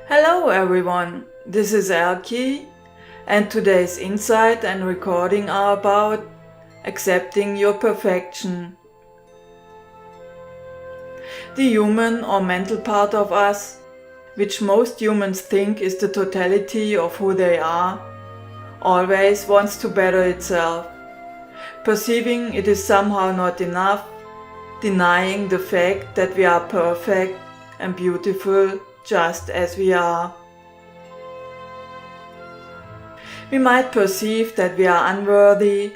Hello everyone, this is Elke, and today's insight and recording are about accepting your perfection. The human or mental part of us, which most humans think is the totality of who they are, always wants to better itself, perceiving it is somehow not enough, denying the fact that we are perfect and beautiful just as we are. We might perceive that we are unworthy,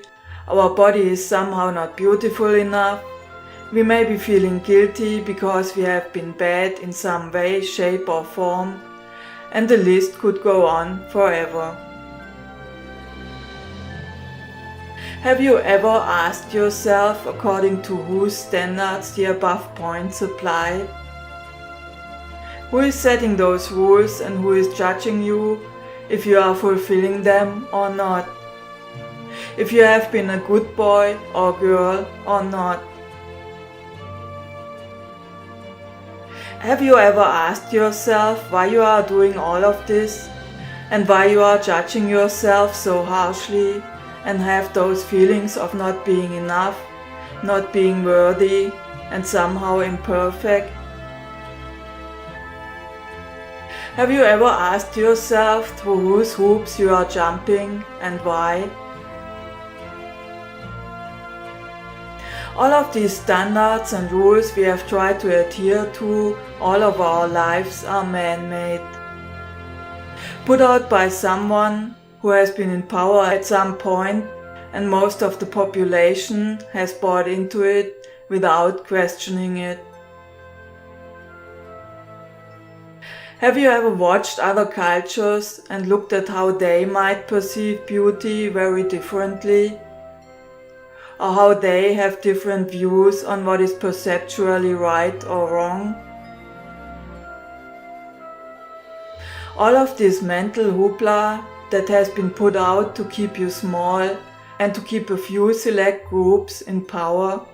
our body is somehow not beautiful enough, we may be feeling guilty because we have been bad in some way, shape or form, and the list could go on forever. Have you ever asked yourself according to whose standards the above points apply? Who is setting those rules and who is judging you if you are fulfilling them or not? If you have been a good boy or girl or not? Have you ever asked yourself why you are doing all of this and why you are judging yourself so harshly and have those feelings of not being enough, not being worthy and somehow imperfect? Have you ever asked yourself through whose hoops you are jumping and why? All of these standards and rules we have tried to adhere to all of our lives are man-made. Put out by someone who has been in power at some point, and most of the population has bought into it without questioning it. Have you ever watched other cultures and looked at how they might perceive beauty very differently? Or how they have different views on what is perceptually right or wrong? All of this mental hoopla that has been put out to keep you small and to keep a few select groups in power.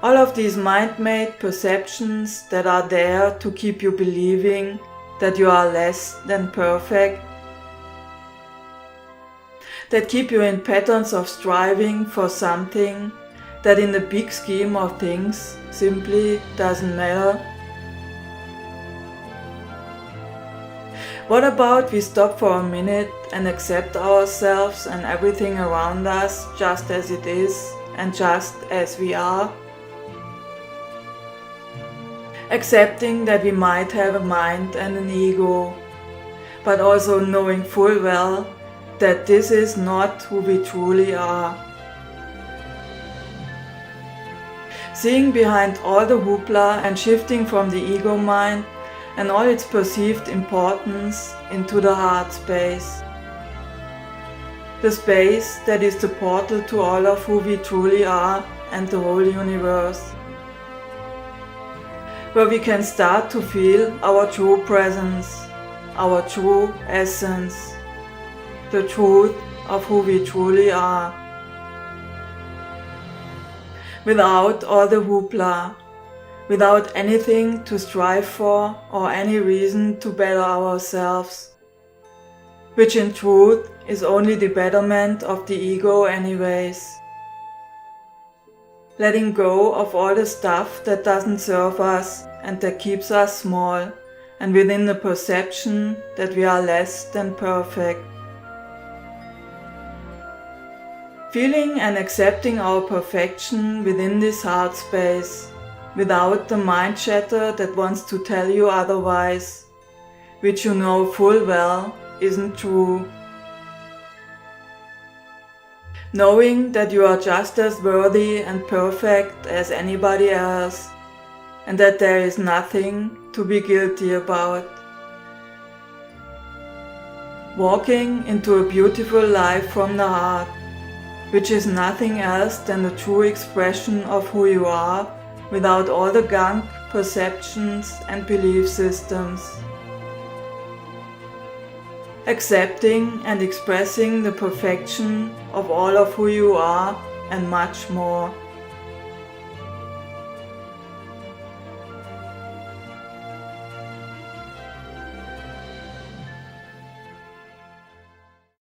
All of these mind-made perceptions that are there to keep you believing that you are less than perfect, that keep you in patterns of striving for something that in the big scheme of things simply doesn't matter. What about we stop for a minute and accept ourselves and everything around us just as it is and just as we are? Accepting that we might have a mind and an ego, but also knowing full well that this is not who we truly are. Seeing behind all the hoopla and shifting from the ego mind and all its perceived importance into the heart space. The space that is the portal to all of who we truly are and the whole universe. Where we can start to feel our true presence, our true essence, the truth of who we truly are. Without all the hoopla, without anything to strive for or any reason to better ourselves, which in truth is only the betterment of the ego anyways. Letting go of all the stuff that doesn't serve us and that keeps us small and within the perception that we are less than perfect. Feeling and accepting our perfection within this heart space, without the mind chatter that wants to tell you otherwise, which you know full well isn't true. Knowing that you are just as worthy and perfect as anybody else, and that there is nothing to be guilty about. Walking into a beautiful life from the heart, which is nothing else than the true expression of who you are, without all the gunk, perceptions and belief systems. Accepting and expressing the perfection of all of who you are and much more.